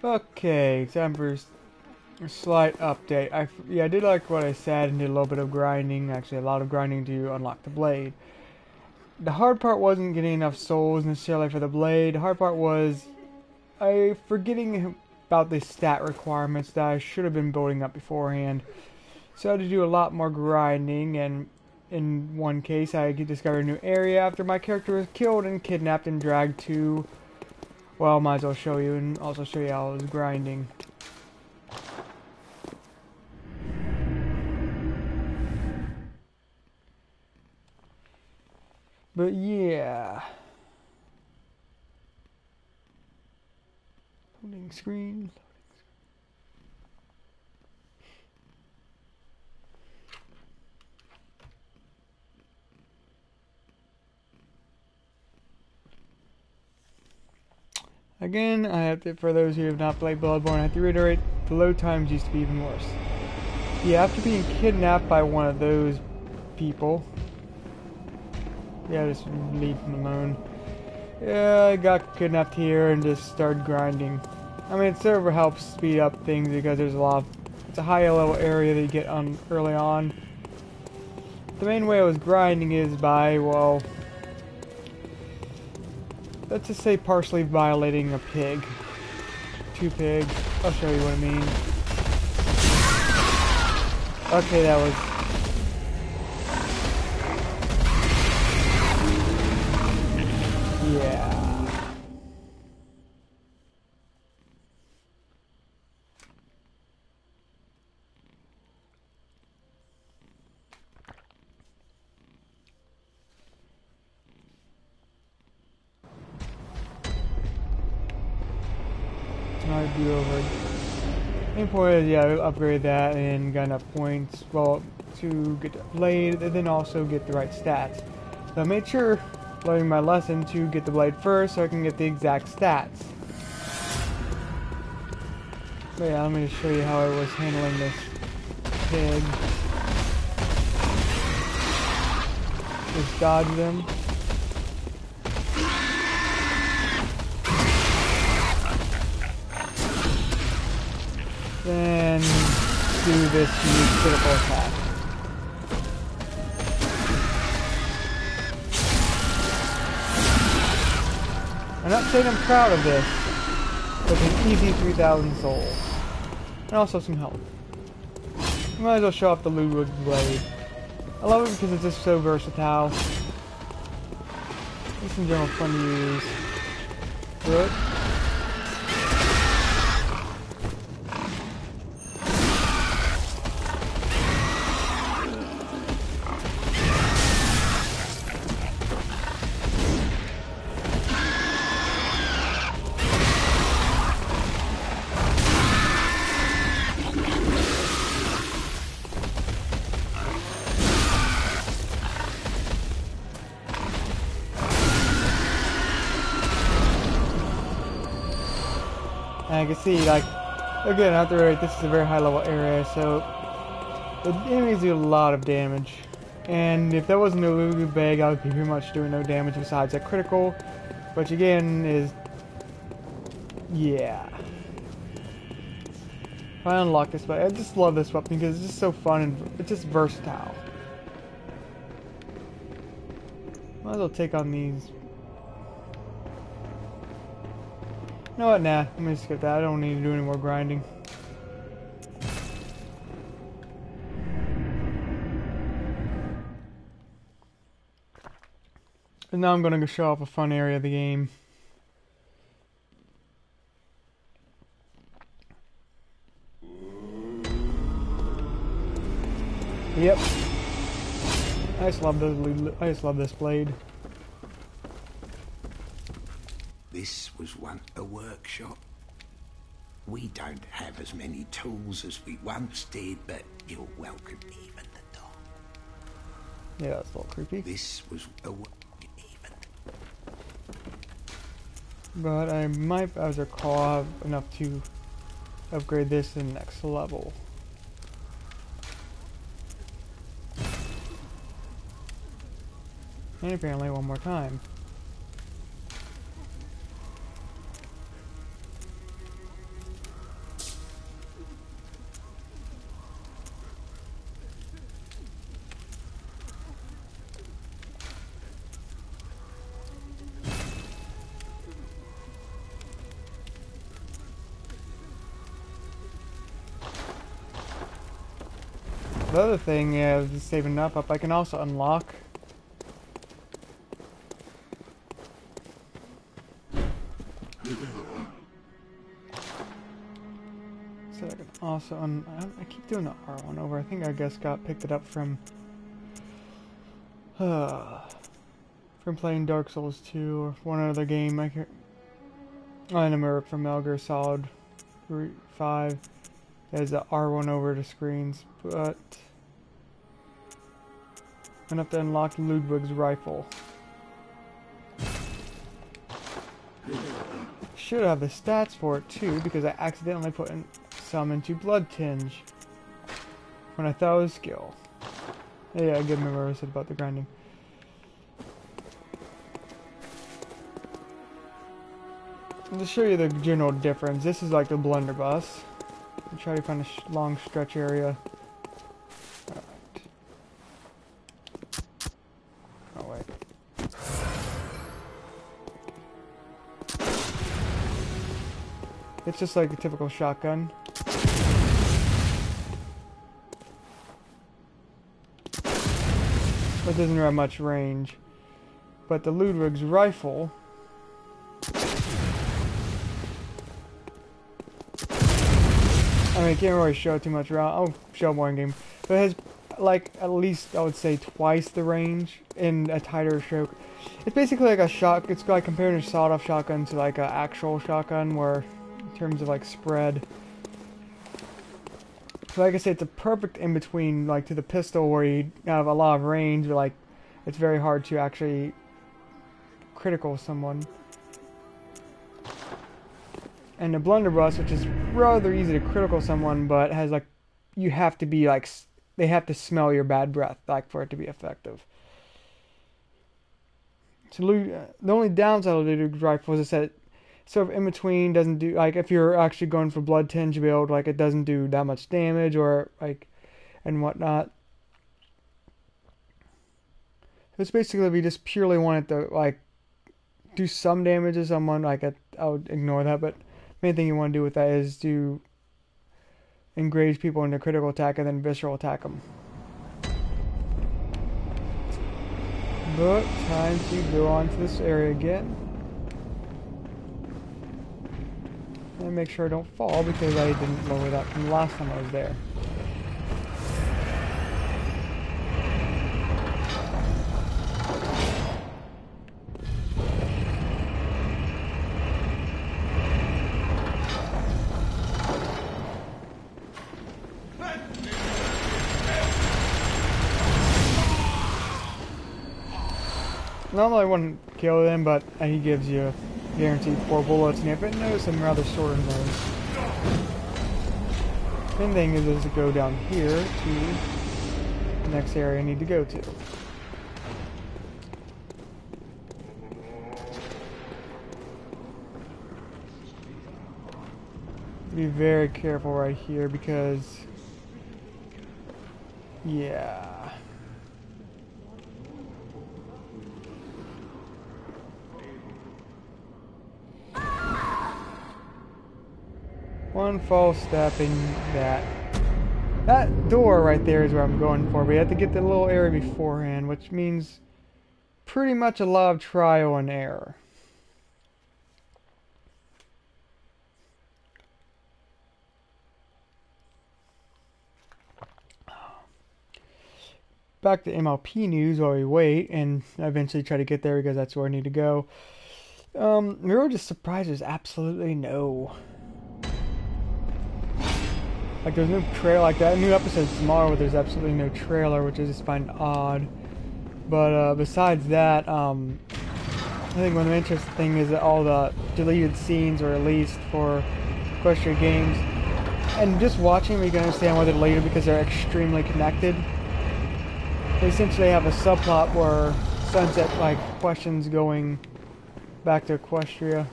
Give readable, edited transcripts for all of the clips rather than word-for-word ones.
Okay, time for a slight update. I did like what I said and did a little bit of grinding. Actually, a lot of grinding to unlock the blade. The hard part wasn't getting enough souls necessarily for the blade. The hard part was I forgetting about the stat requirements that I should have been building up beforehand. So I had to do a lot more grinding, and in one case I discovered a new area after my character was killed and kidnapped and dragged to, well, might as well show you and also show you how I was grinding. But yeah. Loading screen. Again, I have to, for those who have not played Bloodborne, I have to reiterate, the load times used to be even worse. Yeah, after being kidnapped by one of those people, yeah, just leave him alone. Yeah, I got kidnapped here and just started grinding. I mean, it server helps speed up things because there's a lot of, it's a higher level area that you get on early on. The main way I was grinding is by, well, let's just say partially violating a pig. Two pigs. I'll show you what I mean. Okay, that was... yeah. I'd be over. Main point is, yeah, upgrade that and got enough points, well, to get the blade and then also get the right stats. So I made sure, learning my lesson, to get the blade first so I can get the exact stats. But yeah, let me just show you how I was handling this pig. Just dodge them. Then do this huge critical attack. I'm not saying I'm proud of this, but it's an easy 3,000 souls. And also some health. Might as well show off the Ludwig blade. I love it because it's just so versatile. It's in general fun to use. Good. And I can see, like, again, after this is a very high level area, so the enemies do a lot of damage. And if there wasn't a Lulu bag, I would be pretty much doing no damage besides that critical, which again is, yeah. If I unlock this weapon, I just love this weapon because it's just so fun and it's just versatile. Might as well take on these. You know what, nah, let me skip that. I don't need to do any more grinding. And now I'm going to go show off a fun area of the game. Yep. I just love this blade. This was once a workshop. We don't have as many tools as we once did, but you're welcome even the door. Yeah, that's a little creepy. This was a But I might, as I recall, have enough to upgrade this to the next level. And apparently one more time. The other thing is saving up, I can also unlock. So I can also I keep doing the R1 over. I think I guess picked it up from playing Dark Souls 2 or one other game. I remember from Metal Gear Solid 5. There's the R1 over to screens, but I'm gonna have to unlock Ludwig's rifle. Should have the stats for it too, because I accidentally put some into Blood Tinge when I thought it was skill. Yeah, I remember what I said about the grinding. To show you the general difference, this is like the blunderbuss. I'll try to find a long stretch area. Alright. Oh wait. It's just like a typical shotgun. But it doesn't have much range. But the Ludwig's rifle, I mean, I can't really show too much around. I'll show more in game. But it has, like, at least, I would say, twice the range in a tighter stroke. It's basically like a shot. It's like comparing a sawed-off shotgun to, like, an actual shotgun, where, in terms of, like, spread. So, like I said, it's a perfect in-between, like, to the pistol, where you have a lot of range, but, like, it's very hard to actually critical someone. And the blunderbuss, which is rather easy to critical someone, but has like, you have to be like, they have to smell your bad breath, like, for it to be effective. So the only downside of the Ludwig's rifle is that sort of in between, doesn't do, like, if you're actually going for blood tinge build, like, it doesn't do that much damage or like, and whatnot. So it's basically if you just purely wanted to like do some damage to someone, like, I would ignore that, but main thing you want to do with that is to engage people into critical attack and then visceral attack them. But time to go on to this area again. And make sure I don't fall because I didn't lower that from the last time I was there. Normally I wouldn't kill him, but he gives you guaranteed 4 bullets, and if it knows some rather short in those. Main thing is to go down here to the next area I need to go to. Be very careful right here because, yeah. One false step in that door right there is where I'm going for, but you have to get the little area beforehand, which means pretty much a lot of trial and error. Back to MLP news while we wait, and eventually try to get there because that's where I need to go. We were just surprised there's absolutely no, like, there's no trailer like that. New episode tomorrow where there's absolutely no trailer, which I just find odd. But besides that, I think one of the interesting things is that all the deleted scenes are released for Equestria games. And just watching them, you can understand why they're deleted because they're extremely connected. They essentially have a subplot where Sunset, like, questions going back to Equestria.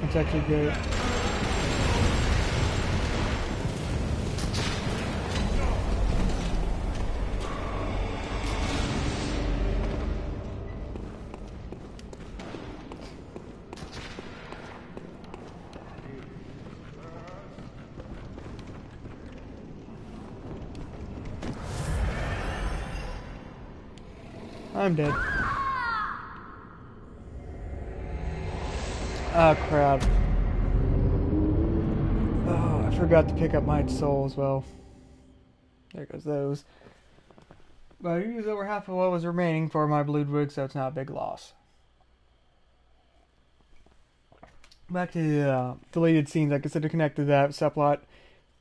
It's actually good. I'm dead. Ah, crap. Oh, I forgot to pick up my soul as well. There goes those. But I used over half of what was remaining for my blue wig, so it's not a big loss. Back to the deleted scenes, I consider connected to that subplot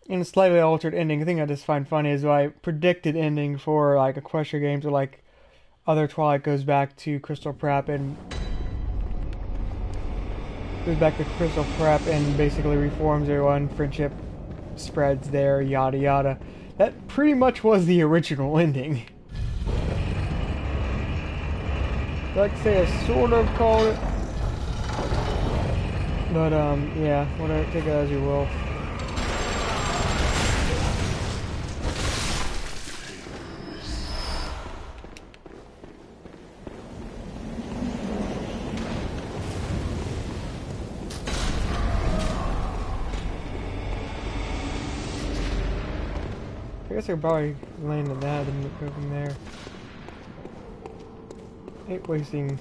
in a slightly altered ending. The thing I just find funny is I predicted ending for like Equestria games or like other Twilight goes back to Crystal Prep and basically reforms everyone, friendship spreads there, yada yada. That pretty much was the original ending. Like I say, I sort of called it. But, yeah, whatever, take it as you will. I guess I could probably land on that and go from there. Ain't wasting.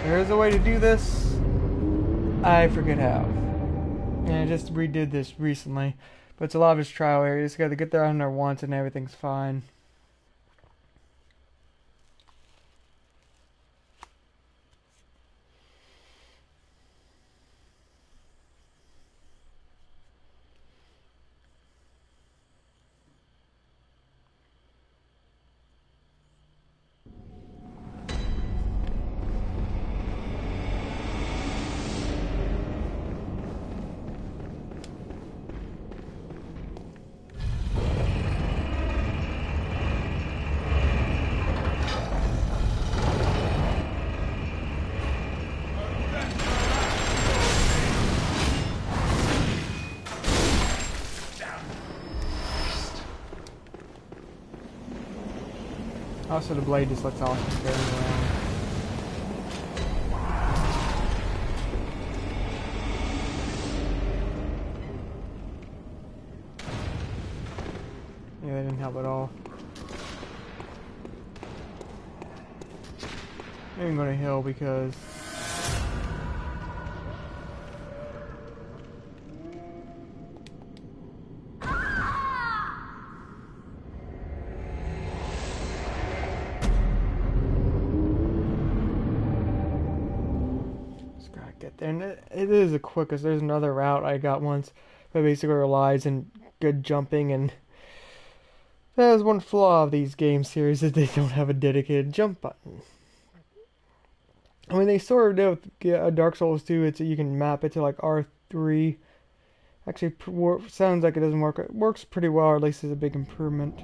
There's a way to do this. I forget how. And I just redid this recently. But it's a lot of his trial areas. You gotta get there on there once and everything's fine. Also, the blade just lets off and goes around. Yeah, that didn't help at all. I'm going to heal because and it is the quickest. There's another route I got once that basically relies on good jumping, and that is one flaw of these game series is they don't have a dedicated jump button. I mean, they sort of did with Dark Souls 2. It's you can map it to like R3. Actually, sounds like it doesn't work. It works pretty well, or at least it's a big improvement.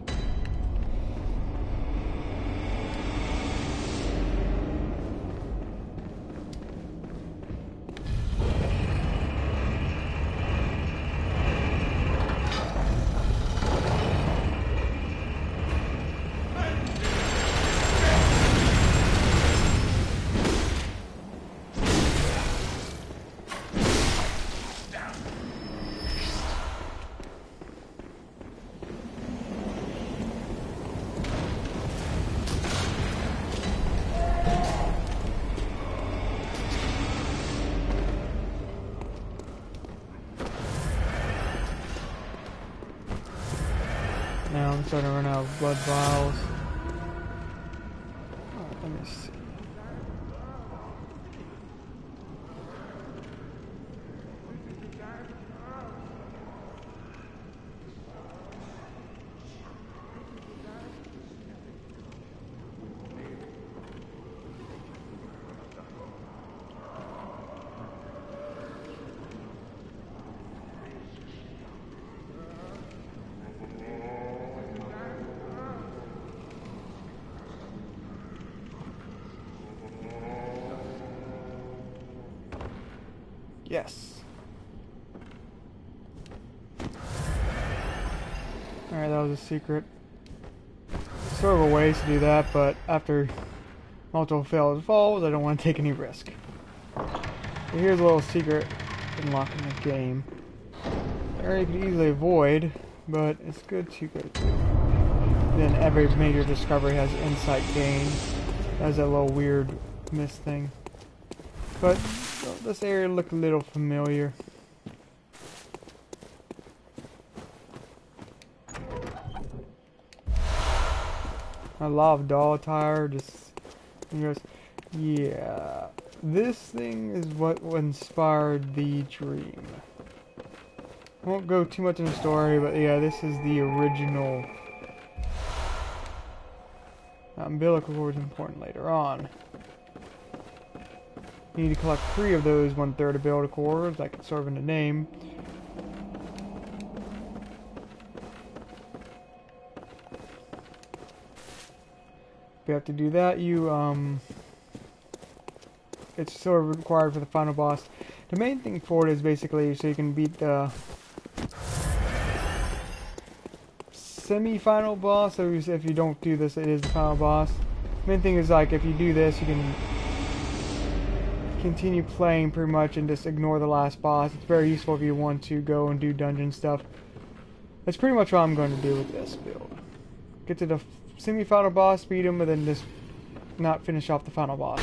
Now I'm starting to run out of blood vials. Oh, let me see. Yes. Alright, that was a secret sort of a waste to do that, but after multiple fails and falls, I don't want to take any risk. So here's a little secret unlocking the game. Area you can easily avoid, but it's good to go to. Then every major discovery has insight gain. That's a little weird mist thing. But well, this area looked a little familiar. A lot of doll attire, just yeah. This thing is what inspired the dream. I won't go too much in the story, but yeah, this is the original. Umbilical cord is important later on. You need to collect 3 of those 1/3 umbilical cords, like it's sort of in the name. If you have to do that, it's sort of required for the final boss. The main thing for it is basically so you can beat the semi-final boss. So if you don't do this, it is the final boss. Main thing is like if you do this, you can continue playing pretty much and just ignore the last boss. It's very useful if you want to go and do dungeon stuff. That's pretty much what I'm going to do with this build. Get to the semi-final boss, beat him, and then just not finish off the final boss.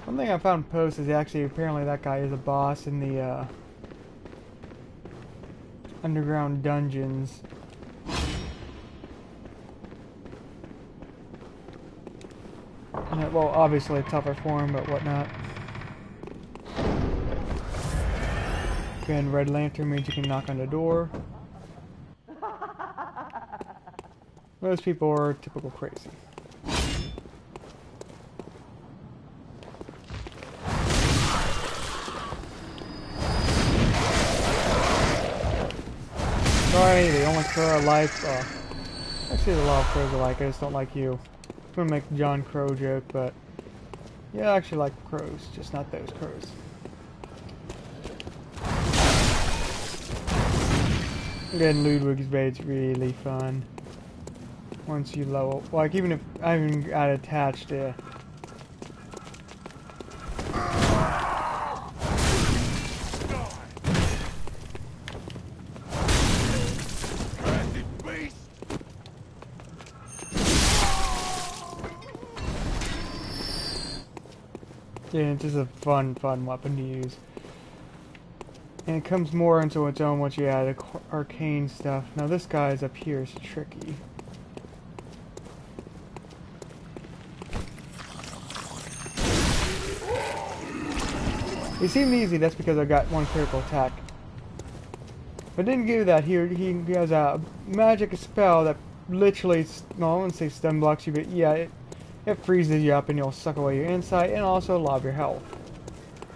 One thing I found in post is actually apparently that guy is a boss in the underground dungeons. Well, obviously a tougher form, but whatnot. Again, red lantern means you can knock on the door. Most people are typical crazy. Sorry, the only crow I like. Actually, there's a lot of crows I like. I just don't like you. I'm gonna make John Crow joke, but yeah, I actually like crows, just not those crows. Again, Ludwig's Bait's really fun. Once you level, like even if I even got attached to. Yeah, it's just a fun weapon to use. And it comes more into its own once you add arcane stuff. Now this guy's up here is tricky. He seemed easy, that's because I got 1 critical attack. But didn't give that here. He has a magic spell that literally, no, I wouldn't say stun blocks you, but yeah, it freezes you up and you'll suck away your insight and also a lot of your health.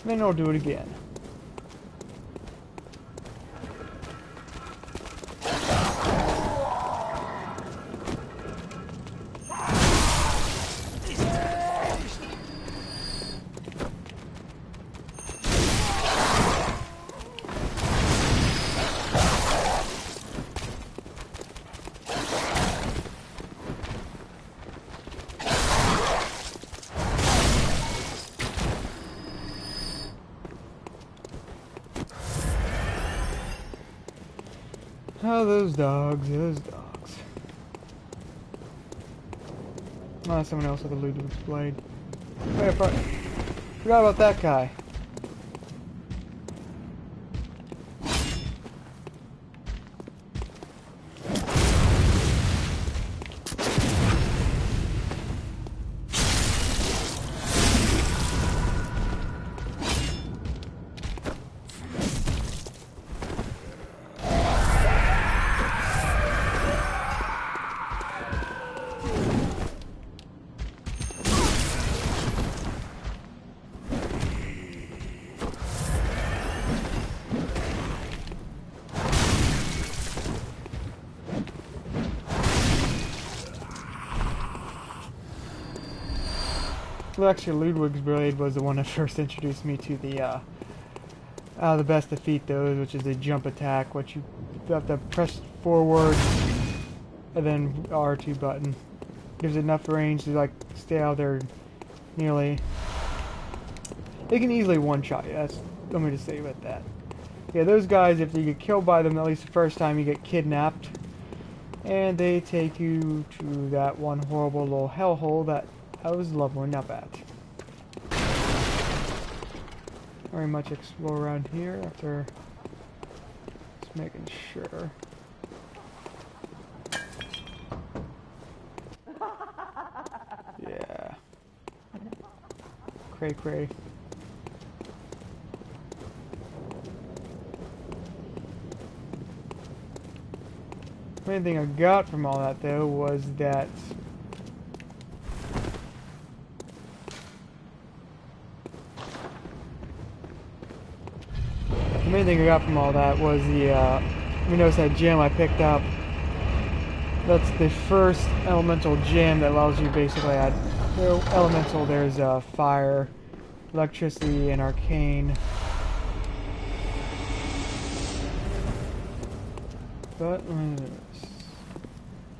And then it'll do it again. Oh, those dogs, those dogs. Oh, someone else with a Ludwig's blade. Wait, I forgot about that guy. Well, actually, Ludwig's blade was the one that first introduced me to the best defeat those, which is a jump attack, which you have to press forward and then R2 button. Gives it enough range to like stay out there nearly. They can easily one-shot you. That's, let me just say about that. Yeah, those guys, if you get killed by them at least the first time, you get kidnapped. And they take you to that one horrible little hellhole that I was leveling up at. Very much explore around here after just making sure. Yeah. Cray cray. The main thing I got from all that though was that the main thing I got from all that was the you notice that gem I picked up. That's the first elemental gem that allows you basically add elemental. There's fire, electricity, and arcane. But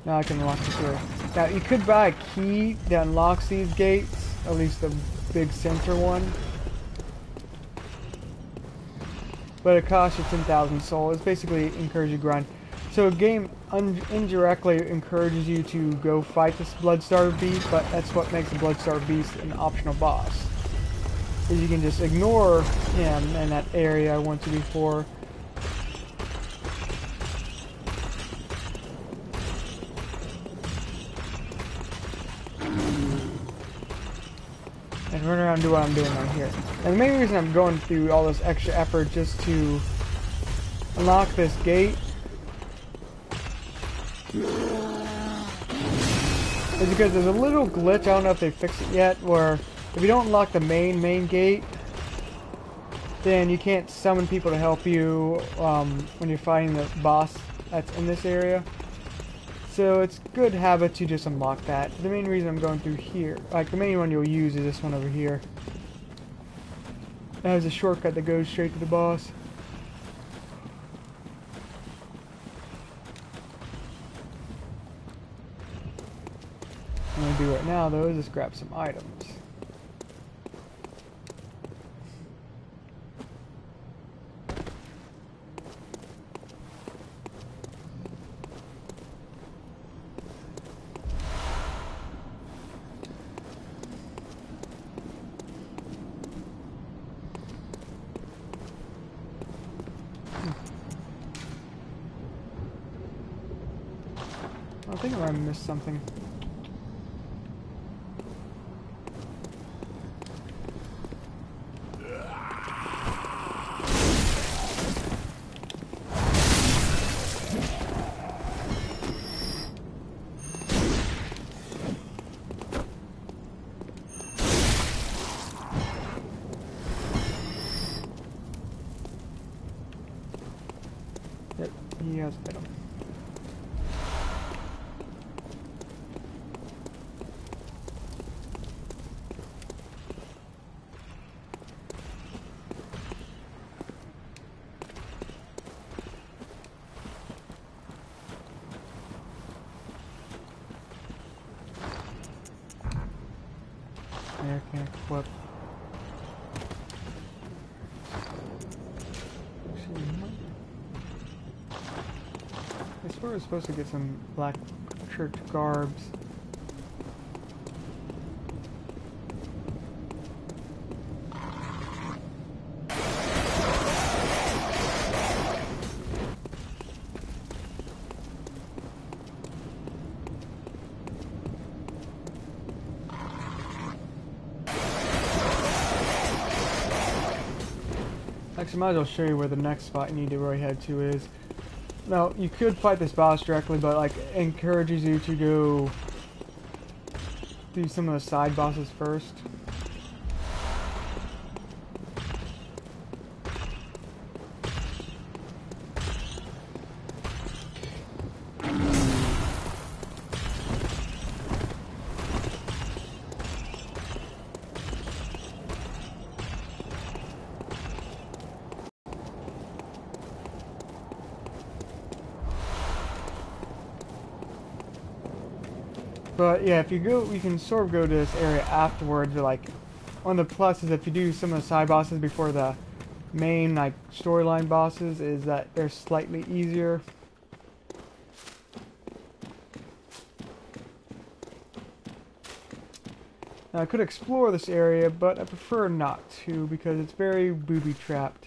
now I can unlock this here. Now you could buy a key that unlocks these gates, at least the big center one. But it costs you 10,000 soul. It's basically encourages you to grind. So a game indirectly encourages you to go fight this Bloodstar Beast, but that's what makes the Bloodstar Beast an optional boss. Is you can just ignore him in that area I went to before. And run around and do what I'm doing right here. And the main reason I'm going through all this extra effort just to unlock this gate is because there's a little glitch, I don't know if they fixed it yet, where if you don't unlock the main gate, then you can't summon people to help you when you're fighting the boss that's in this area. So it's good habit to just unlock that. The main reason I'm going through here, like the main one you'll use is this one over here. It has a shortcut that goes straight to the boss. What I'm going to do right now though is just grab some items. I think I might have missed something. Yep, he has item. Air can equip. I swear we're supposed to get some black church garbs. Actually, might as well show you where the next spot you need to really head to is. Now, you could fight this boss directly, but like it encourages you to go do some of the side bosses first. But yeah, if you go, you can sort of go to this area afterwards. But like, one of the pluses if you do some of the side bosses before the main like storyline bosses is that they're slightly easier. Now, I could explore this area, but I prefer not to because it's very booby-trapped.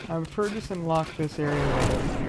I prefer just unlock this area right here.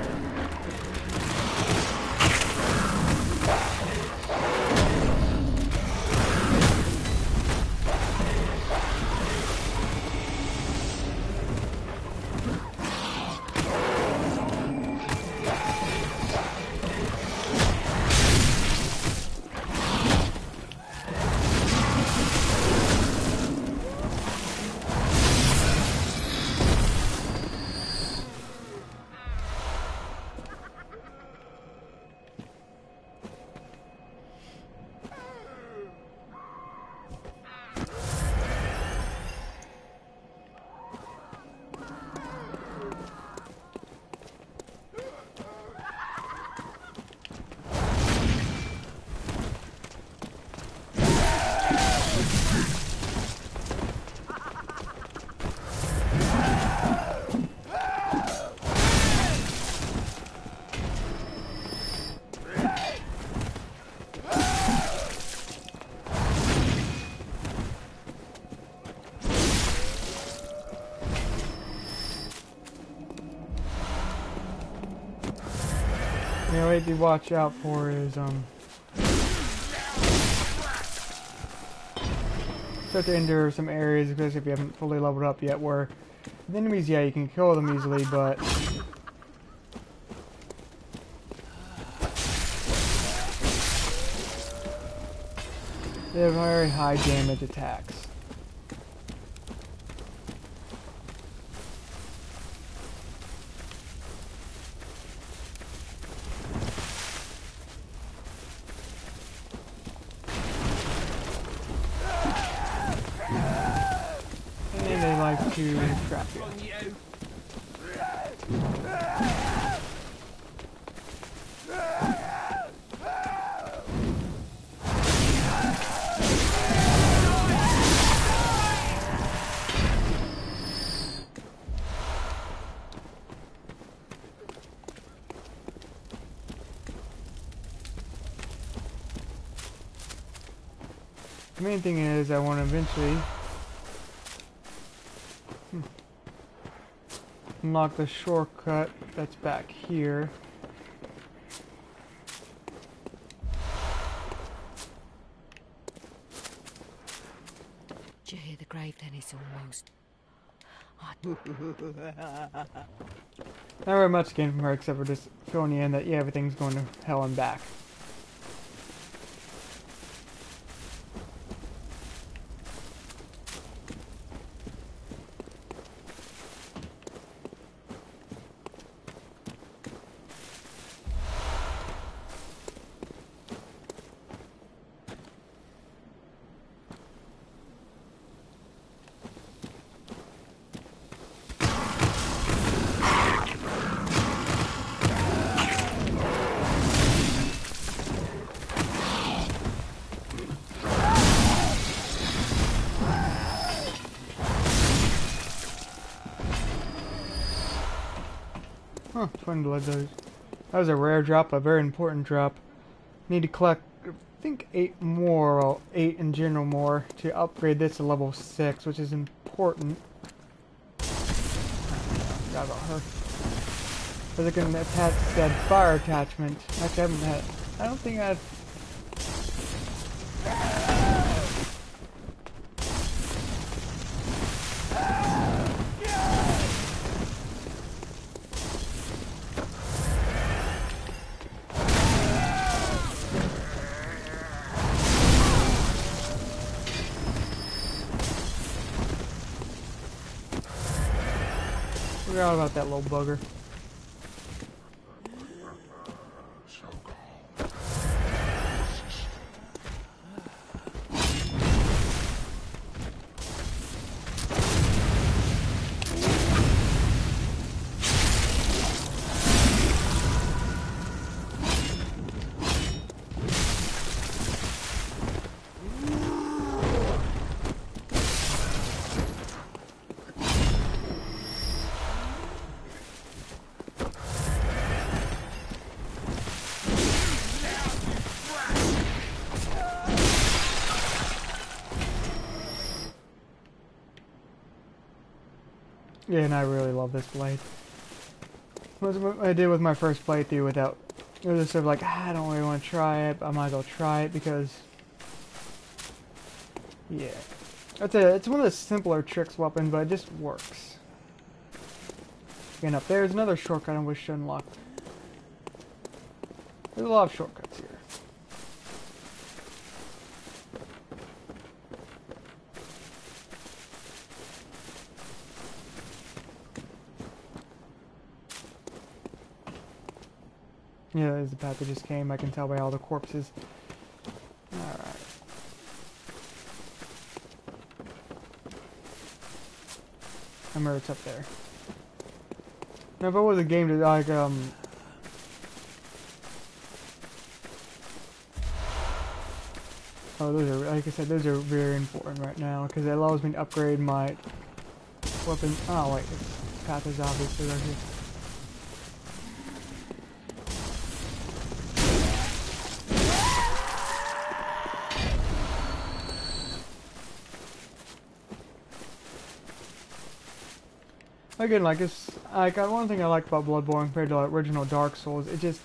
Yeah, what you watch out for is start to enter some areas, especially if you haven't fully leveled up yet, where the enemies, yeah, you can kill them easily, but they have very high damage attacks. To trap you. The main thing is I want to eventually unlock the shortcut that's back here. Did you hear the grave then? It's almost... Not very much gained from her except for just filling you in that yeah, everything's going to hell and back. Huh, twin blood those. That was a rare drop, a very important drop. Need to collect, I think, 8 more, or 8 in general more, to upgrade this to level 6, which is important. Forgot about her. Because I can attach that fire attachment. Actually, I haven't had. I don't think I. Forgot about that little bugger. Yeah, and I really love this blade. That's what I did with my first playthrough without... It was just sort of like, I don't really want to try it, but I might go try it because... Yeah. It's one of the simpler tricks weapons, but it just works. Again, up there's another shortcut I wish to unlock. There's a lot of shortcuts here. Yeah, there's the path that just came. I can tell by all the corpses. Alright. I remember it's up there. Now, if it was a game to, like, oh, those are, like I said, those are very important right now, because it allows me to upgrade my weapon. Oh, wait, this path is obviously right here. Again, like one thing I like about Bloodborne compared to original Dark Souls, it just,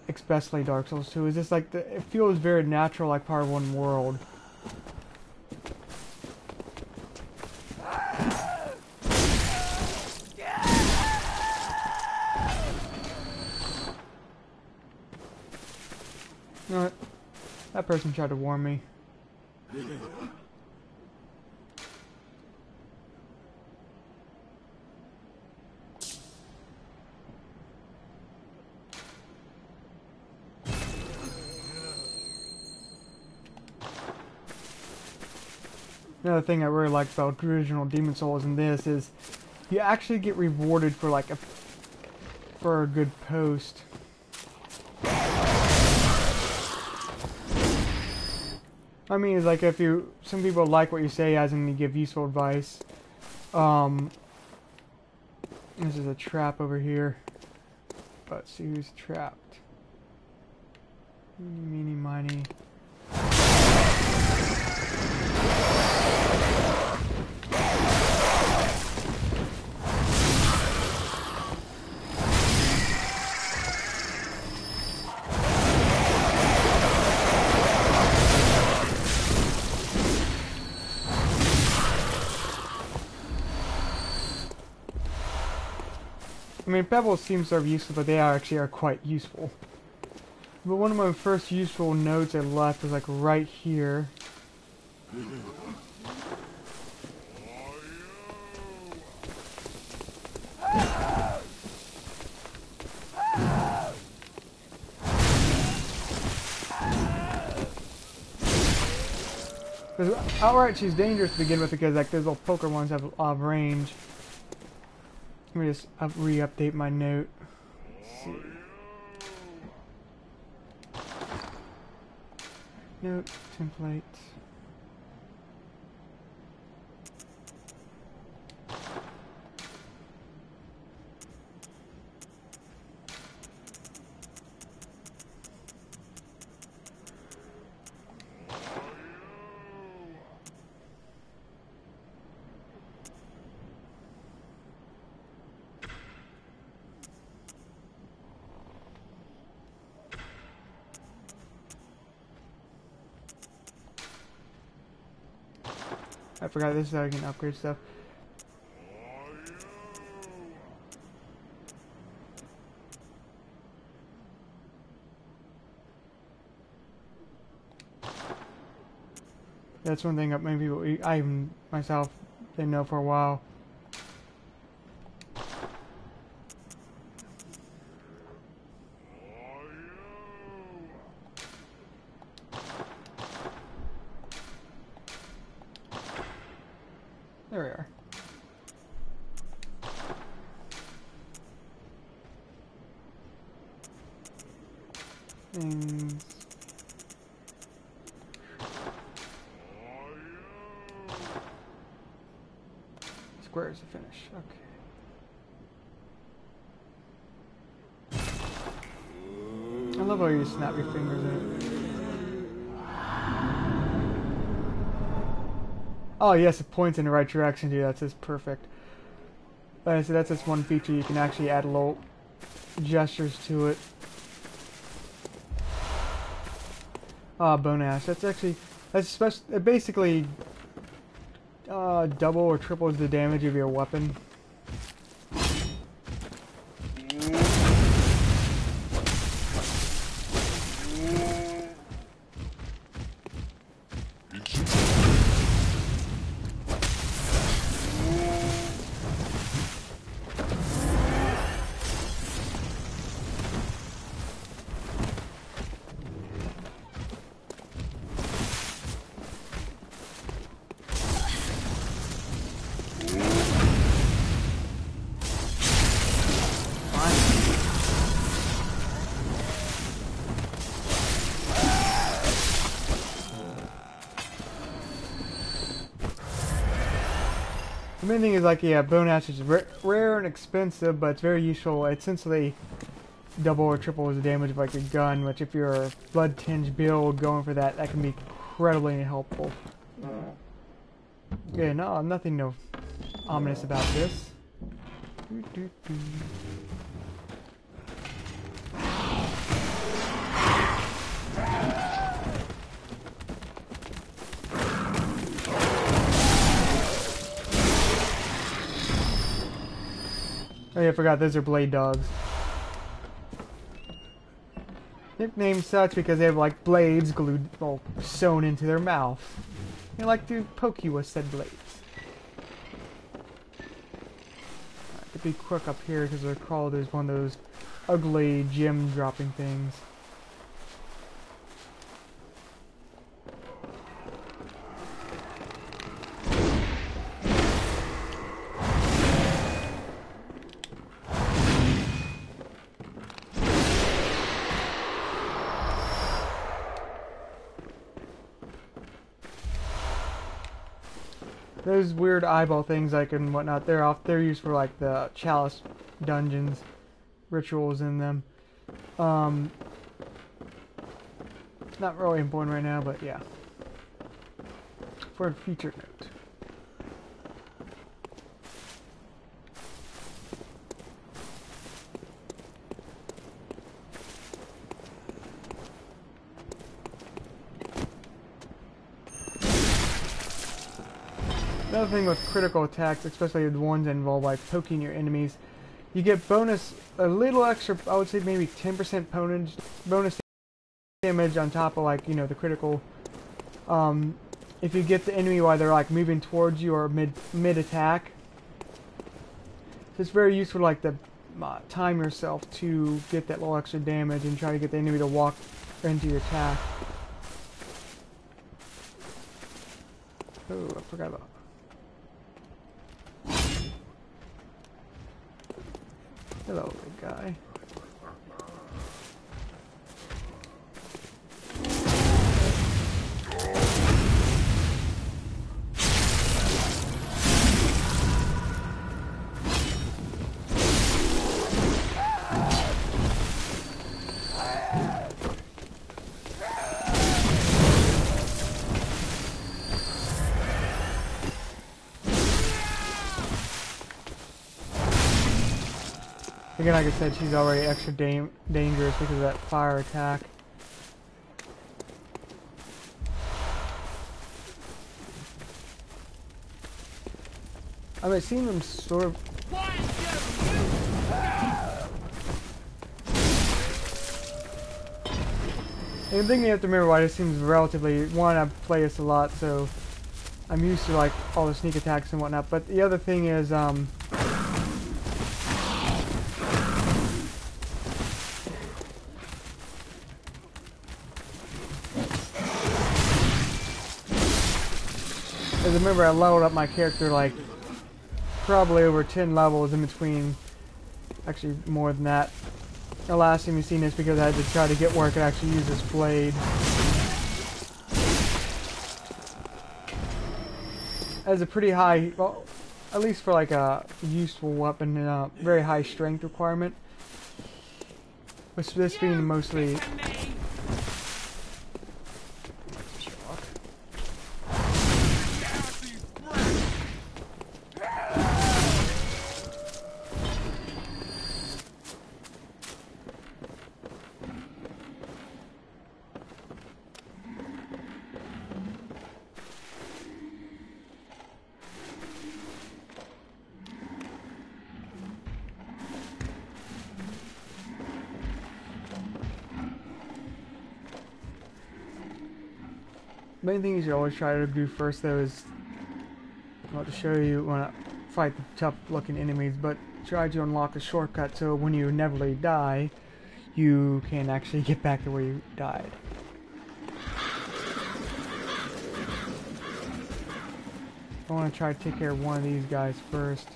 especially Dark Souls 2, is just like it feels very natural, like part of one world. You know what? That person tried to warn me. Another thing I really like about original Demon Souls in this is you actually get rewarded for like for a good post. I mean, it's like if some people like what you say as in you give useful advice. This is a trap over here. Let's see who's trapped. Meeny miny. I mean, pebbles seem sort of useless, but they actually are quite useful. But one of my first useful notes I left was like right here. Because outright she's dangerous to begin with because like those little poker ones have a lot of range. Let me just re-update my note. Let's see. Note, template. I forgot this is how I can upgrade stuff. That's one thing that many people, I even myself, didn't know for a while. things. Squares to finish. Okay. I love how you snap your fingers in it. Oh yes, it points in the right direction too. That's just perfect. So that's just one feature. You can actually add little gestures to it. Ah, bone ash. That's basically double or triples the damage of your weapon. The main thing is like, yeah, bone ash is rare and expensive, but it's very useful. It essentially double or triple the damage of like a gun, which if you're a blood tinge build going for that, that can be incredibly helpful. Yeah, no, nothing no ominous about this. Oh yeah, I forgot, those are blade dogs. Nicknamed such because they have like blades glued, well, sewn into their mouth. They like to poke you with said blades. Right, to be quick up here because they're called as one of those ugly gem dropping things. Those weird eyeball things like and whatnot, they're used for like the chalice dungeons, rituals in them. Not really important right now, but yeah. For a future note. Another thing with critical attacks, especially the ones that involve like poking your enemies, you get a little extra, I would say maybe 10% bonus damage on top of like, you know, the critical. If you get the enemy while they're like moving towards you or mid attack. So it's very useful to like to time yourself to get that little extra damage and try to get the enemy to walk into your attack. Oh, I forgot about. Hello, big guy. Again, like I said, she's already extra dangerous because of that fire attack. I mean, it seems them sort of. The thing you have to remember, why this seems relatively. One, I play this a lot, so I'm used to like all the sneak attacks and whatnot. But the other thing is, remember I leveled up my character like probably over 10 levels in between, actually more than that, the last time you've seen this because I had to try to get where I could actually use this blade. Has a pretty high, well, at least for like a useful weapon, very high strength requirement. With this being mostly. Main thing you should always try to do first though is not to show you when I fight the tough looking enemies, but try to unlock the shortcut so when you inevitably die, you can actually get back to where you died. I want to try to take care of one of these guys first.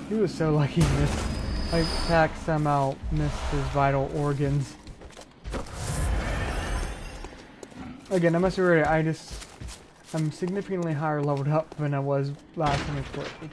He was so lucky he missed. My attack somehow missed his vital organs. Again, I must be ready. I'm significantly higher leveled up than I was last time I played.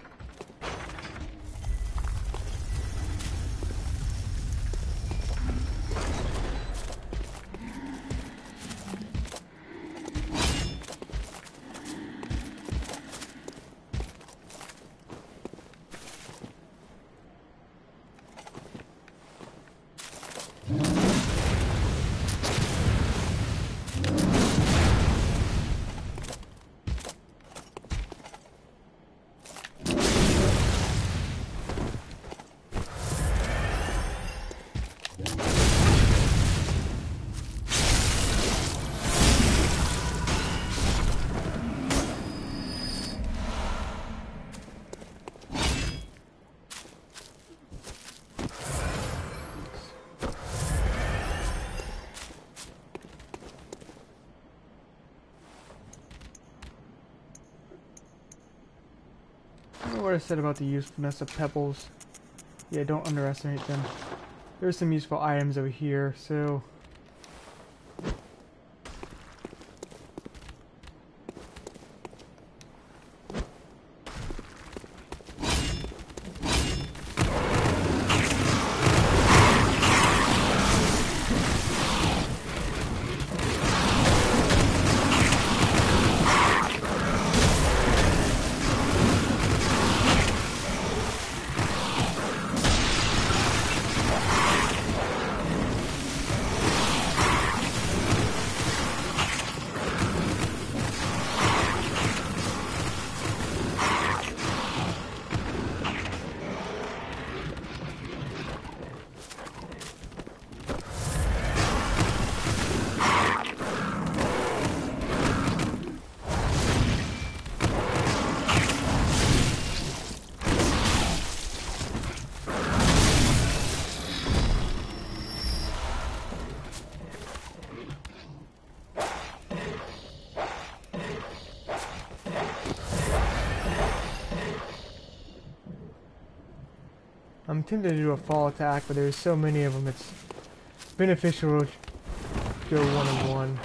What I said about the usefulness of pebbles. Yeah, don't underestimate them. There's some useful items over here, so I'm tempted to do a fall attack, but there's so many of them, it's beneficial to go one-on-one.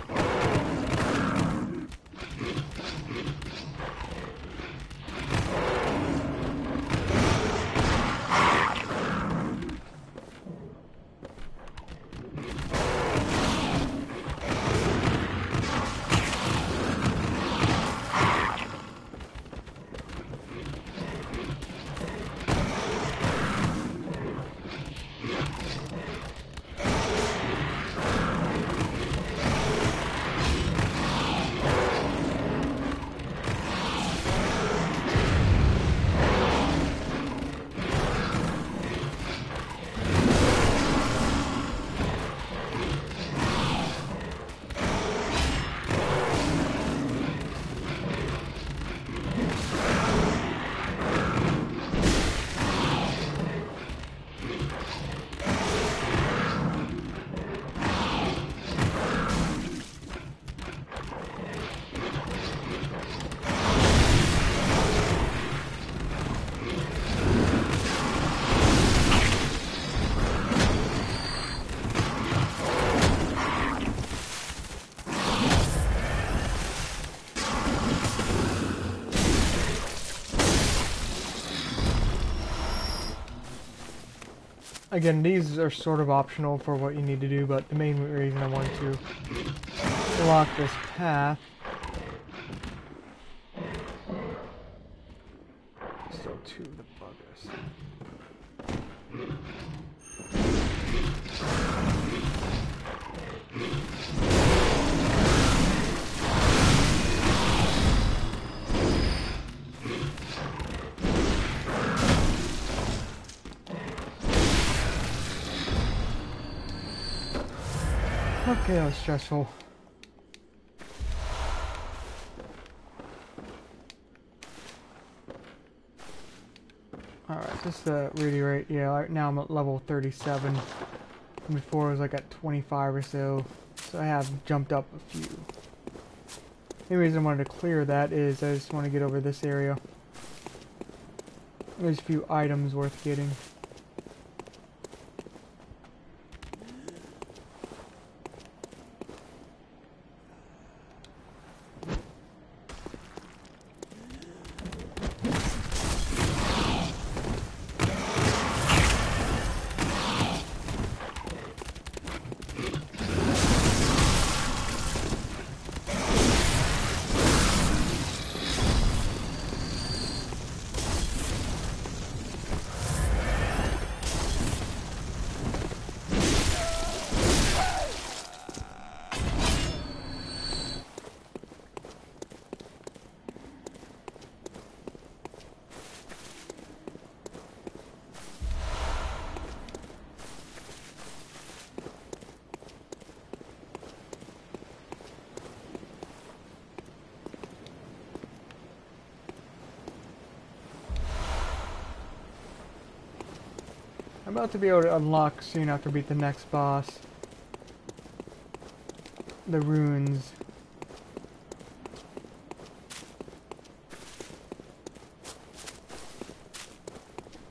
Again, these are sort of optional for what you need to do, but the main reason I wanted to unlock this path. Still two of the buggers. Okay, that was stressful. Alright, just to reiterate, yeah, right now I'm at level 37. Before I was like at 25 or so. So I have jumped up a few. The reason I wanted to clear that is I just want to get over this area. There's a few items worth getting. I'm about to be able to unlock soon after I beat the next boss. The runes.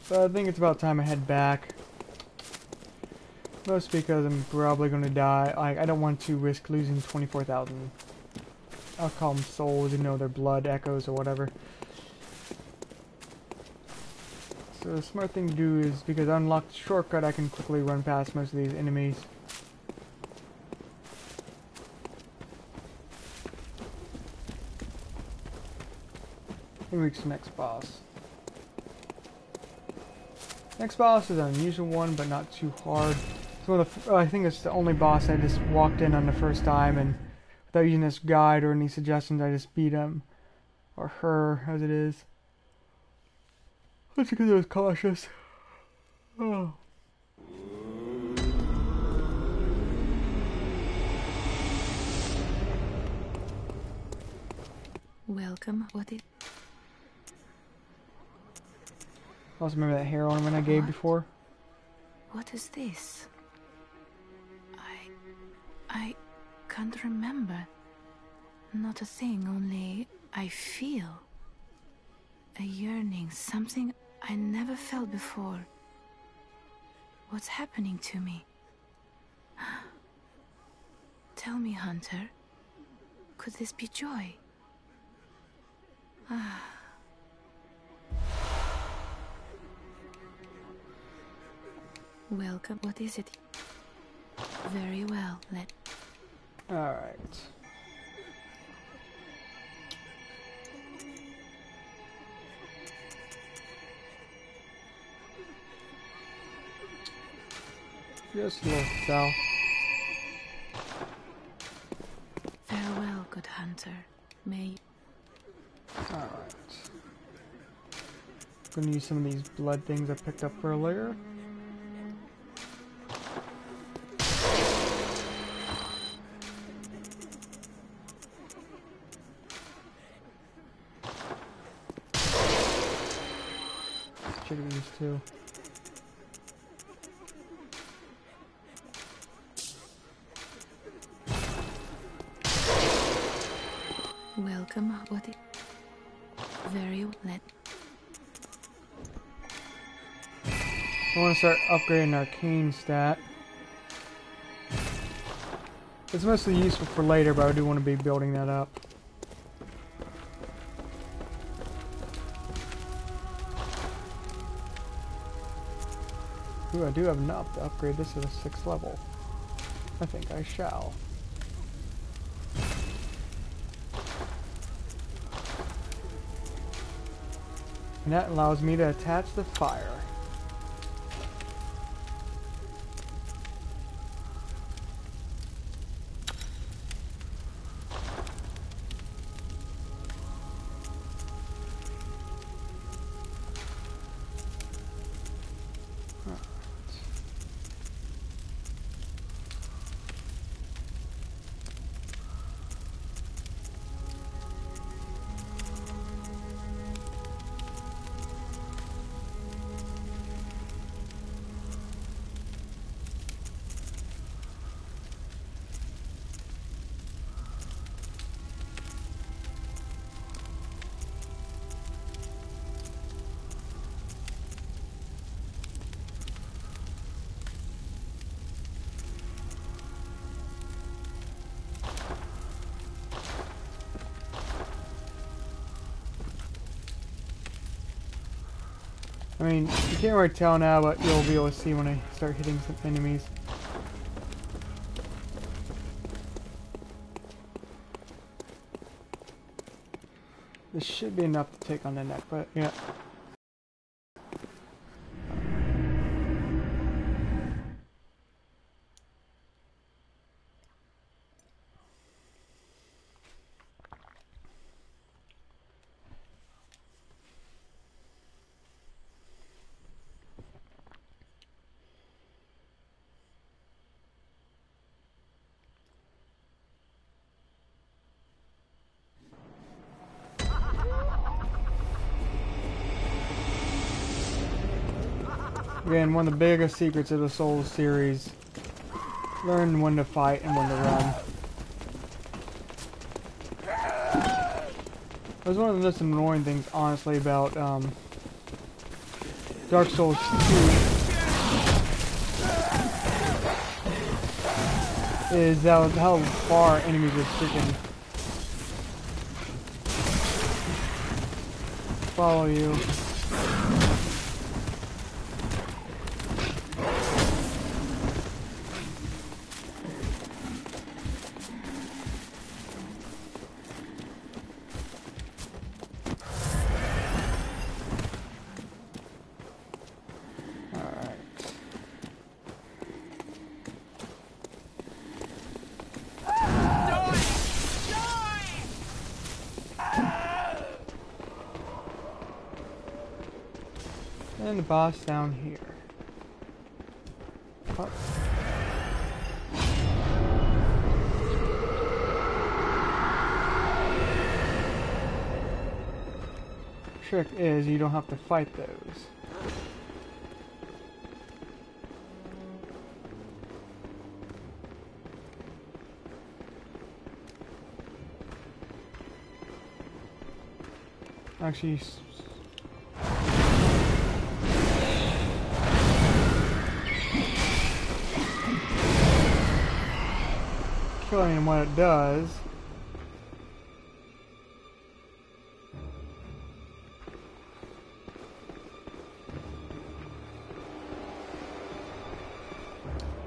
So I think it's about time I head back. Mostly because I'm probably going to die. I don't want to risk losing 24,000. I'll call them souls, even though they're blood echoes or whatever. So the smart thing to do is, because I unlocked the shortcut, I can quickly run past most of these enemies. And reach the next boss. Next boss is an unusual one, but not too hard. It's one of the, I think it's the only boss I just walked in on the first time, and without using this guide or any suggestions, I just beat him. Or her, as it is. That's because I was cautious. Oh. Welcome. What is... Also remember that hair ornament I gave before? What is this? I can't remember. Not a thing, only I feel a yearning, something I never felt before. What's happening to me? Tell me, Hunter, could this be joy? Welcome. What is it? Very well, Alright. Just a little south. Farewell, good hunter. May... Alright. Gonna use some of these blood things I picked up earlier. Check these too. Welcome. What is... Very well. I want to start upgrading arcane stat. It's mostly useful for later, but I do want to be building that up. Ooh, I do have enough to upgrade this to the 6th level. I think I shall. And that allows me to attach the fire. I mean, you can't really tell now, but you'll be able to see when I start hitting some enemies. This should be enough to take on the neck, but yeah. Again, one of the biggest secrets of the Souls series. Learn when to fight and when to run. That was one of the most annoying things, honestly, about Dark Souls 2. Is how far enemies are freaking follow you. And the boss down here. Oh. Trick is you don't have to fight those. Actually, killing him, what it does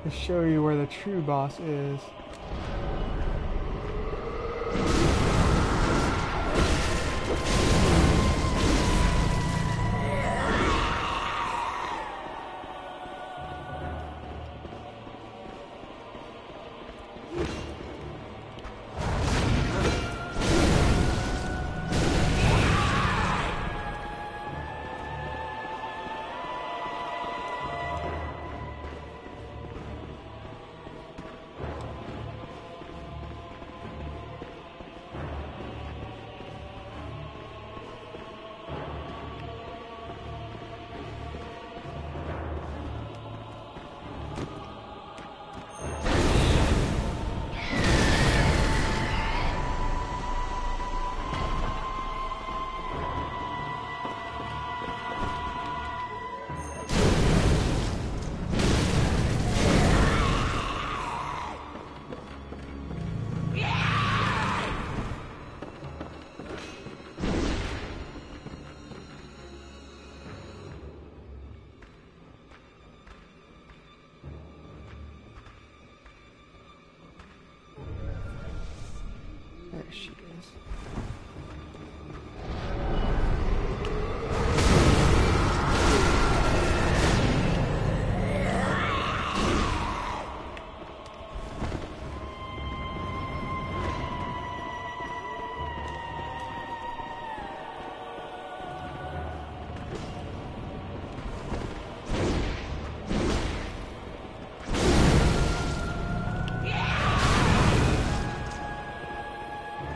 is show you where the true boss is. There she is.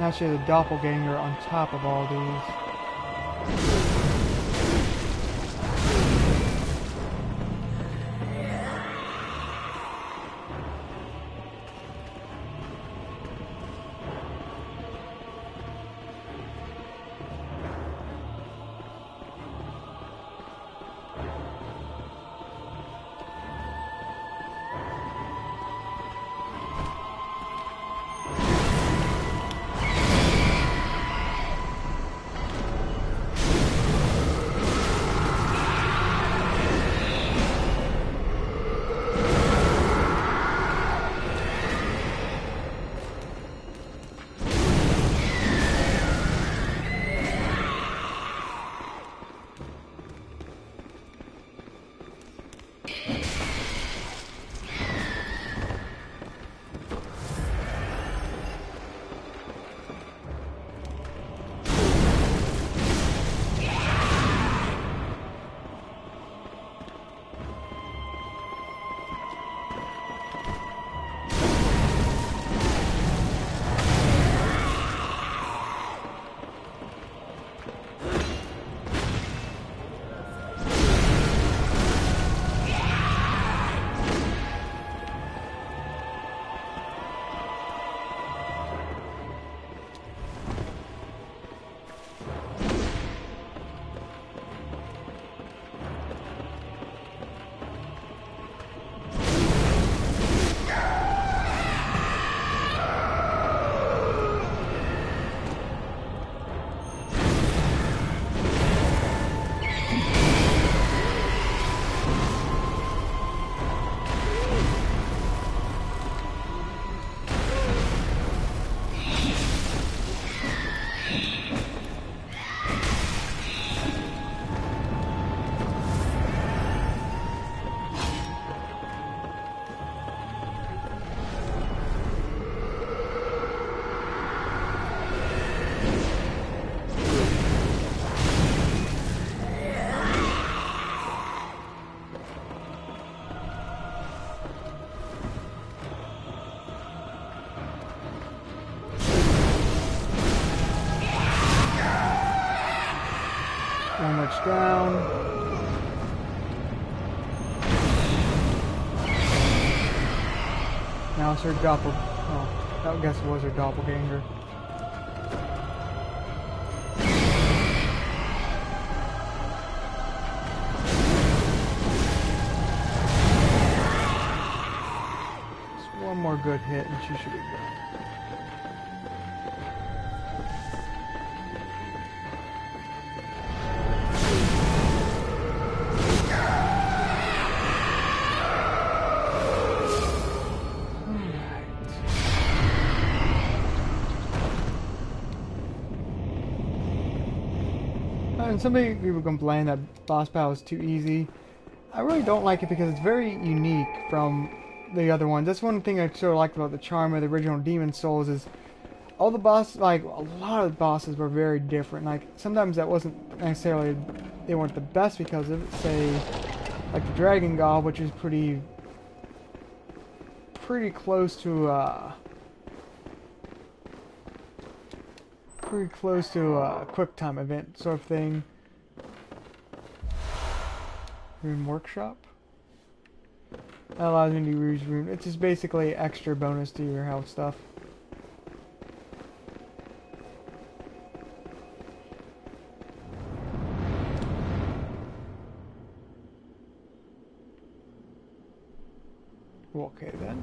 Now she has a doppelganger on top of all these. One much down. Now it's her oh, I guess it was her doppelganger. Just one more good hit and she should be good. And some people complain that boss battle is too easy. I really don't like it because it's very unique from the other ones. That's one thing I sort of liked about the charm of the original Demon Souls is all the bosses, like a lot of the bosses were very different. Like sometimes that wasn't necessarily, they weren't the best because of, say, like the Dragon God, which is pretty close to a quick time event sort of thing. Rune Workshop. That allows me to use rune. It's just basically extra bonus to your health stuff. Okay then.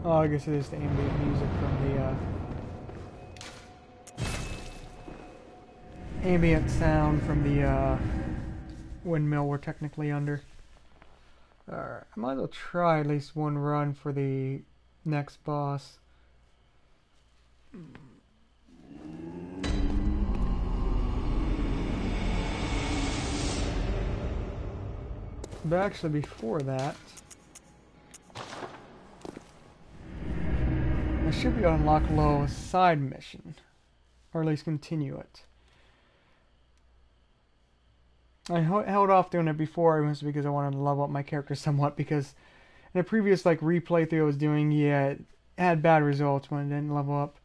Oh, I guess it is the ambient music from the ambient sound from the windmill we're technically under. Alright, I might as well try at least one run for the next boss. But actually before that, I should be able to unlock a little side mission. Or at least continue it. I held off doing it before, it was because I wanted to level up my character somewhat, because in a previous like replay thing I was doing, yeah, it had bad results when it didn't level up.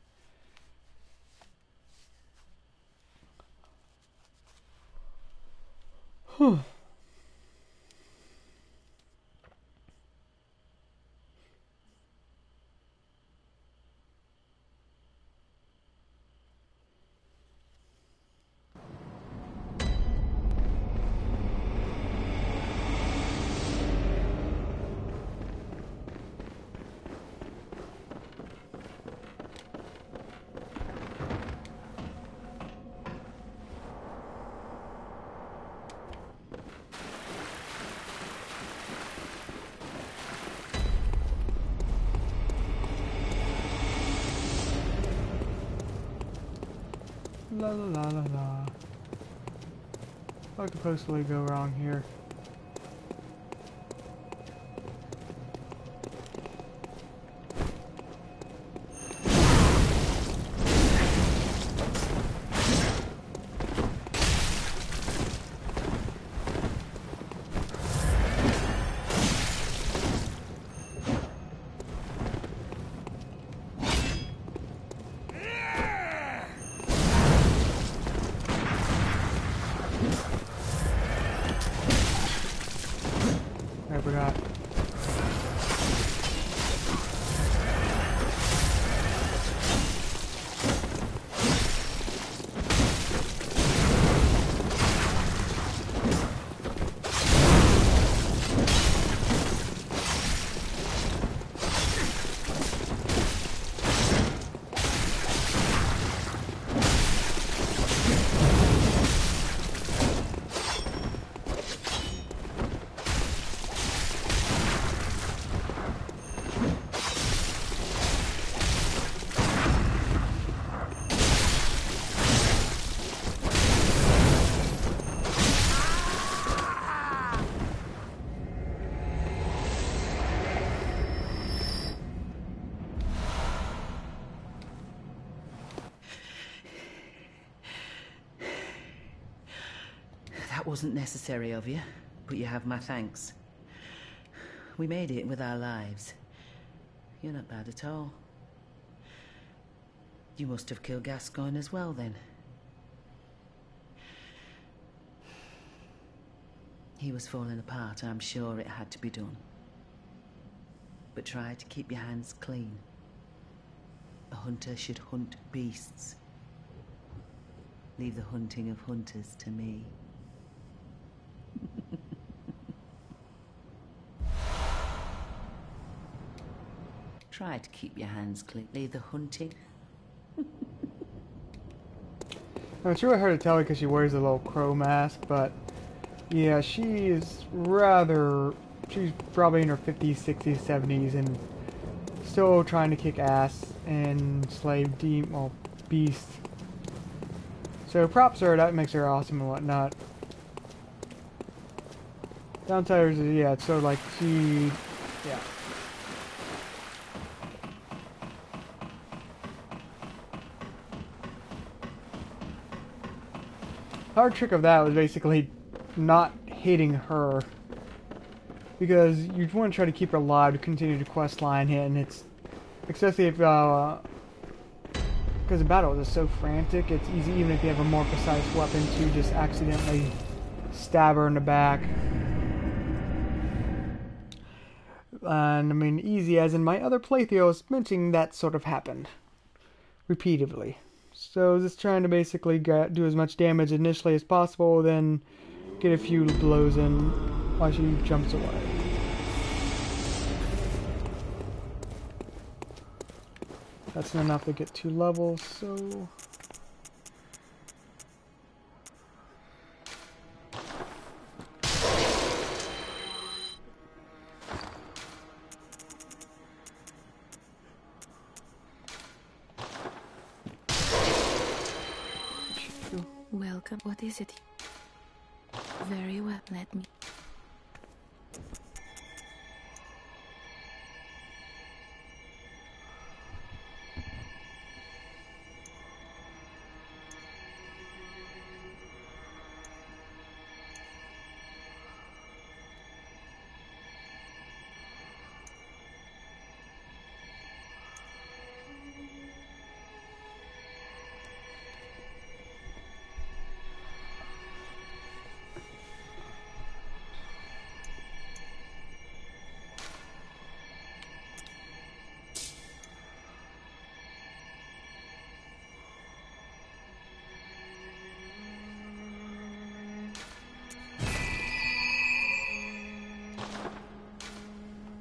Whew. La la la la la. What could possibly go wrong here? I forgot. That wasn't necessary of you, but you have my thanks. We made it with our lives. You're not bad at all. You must have killed Gascoigne as well, then. He was falling apart, I'm sure it had to be done. But try to keep your hands clean. A hunter should hunt beasts. Leave the hunting of hunters to me. Try to keep your hands clean. Leave the hunting. It's really hard to tell because she wears a little crow mask, but yeah, she's probably in her 50s, 60s, 70s, and still trying to kick ass and slave beasts. So props to her, that makes her awesome and whatnot. Downside is, yeah, it's sort of like yeah. Hard trick of that was basically not hitting her, because you want to try to keep her alive to continue the quest line here, and it's especially if because the battle is so frantic, it's easy even if you have a more precise weapon to just accidentally stab her in the back. And I mean easy as in my other playthroughs mentioning that sort of happened repeatedly. So just trying to basically do as much damage initially as possible, then get a few blows in while she jumps away. That's enough to get 2 levels, so... welcome. What is it? Very well, let me.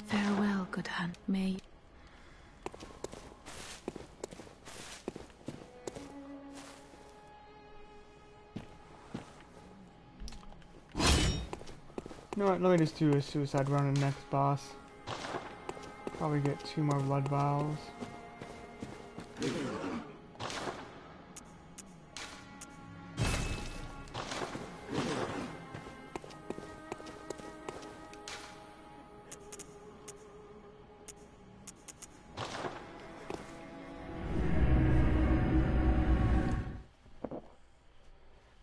Farewell, good hunt. May. You know what, let me just do a suicide run on the next boss. Probably get 2 more blood vials.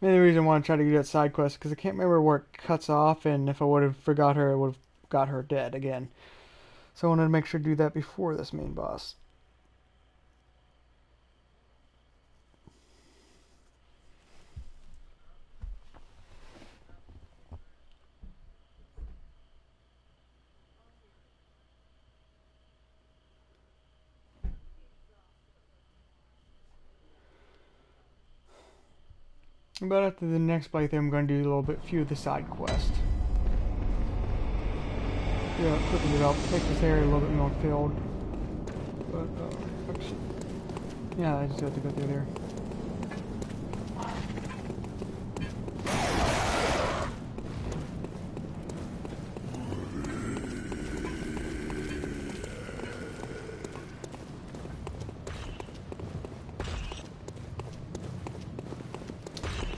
Maybe the reason I want to try to do that side quest because I can't remember where it cuts off, and if I would have forgot her, I would have got her dead again. So I wanted to make sure to do that before this main boss. But after the next playthrough, I'm going to do a little bit few of the side quests. Yeah, quickly develop. Make this area a little bit more filled. But, actually, yeah, I just have to go through there.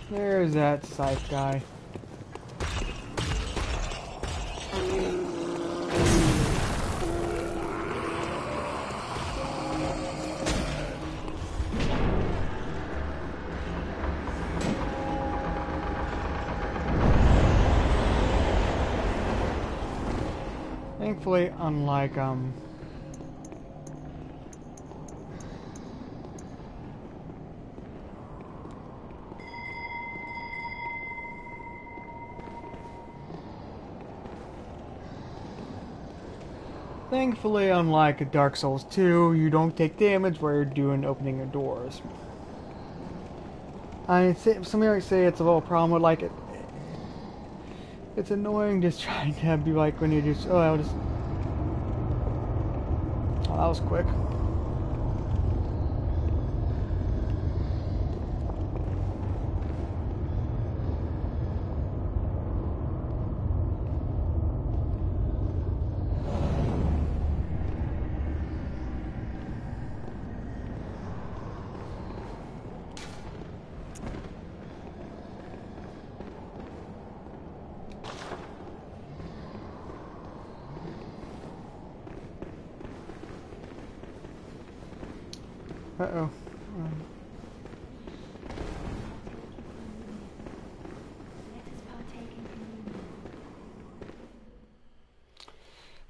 There's that scythe guy. Thankfully, unlike Thankfully, unlike Dark Souls 2, you don't take damage while you're doing opening your doors. Somebody might say it's a little problem with like it. It's annoying just trying to be like when you just oh that was quick. Uh-oh.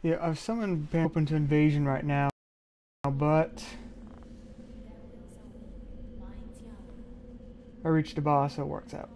Yeah, I've summoned been open to invasion right now, but I reached the boss, so it works out.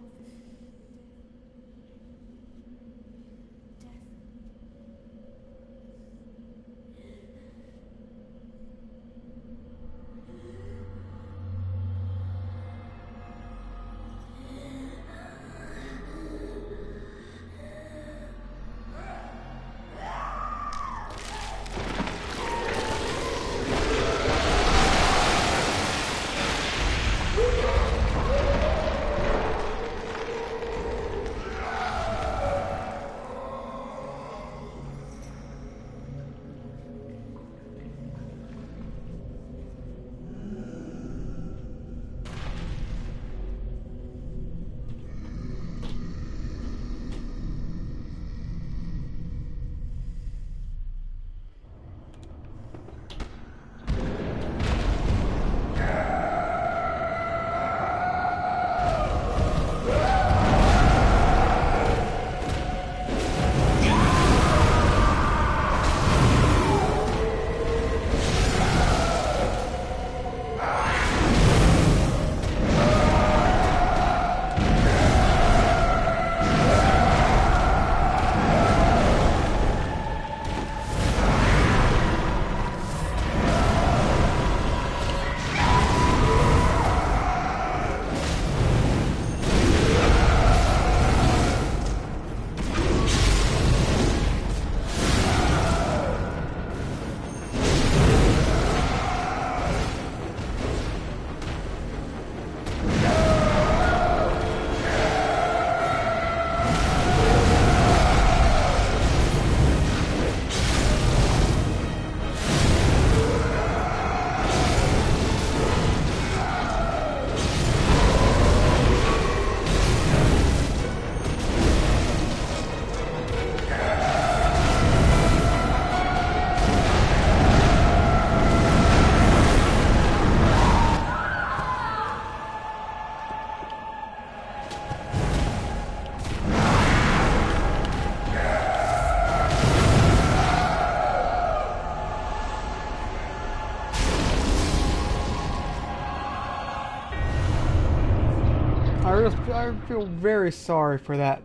I feel very sorry for that.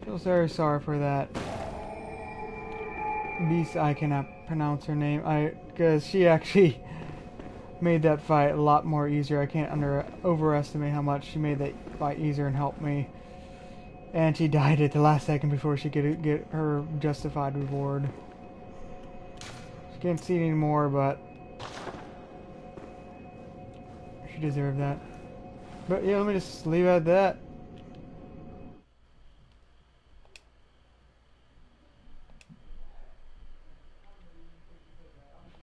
Feel very sorry for that beast. I cannot pronounce her name. Because she actually made that fight a lot more easier. I can't overestimate how much she made that fight easier and helped me. And she died at the last second before she could get her justified reward. She can't see it anymore, but she deserved that. But yeah, let me just leave it at that.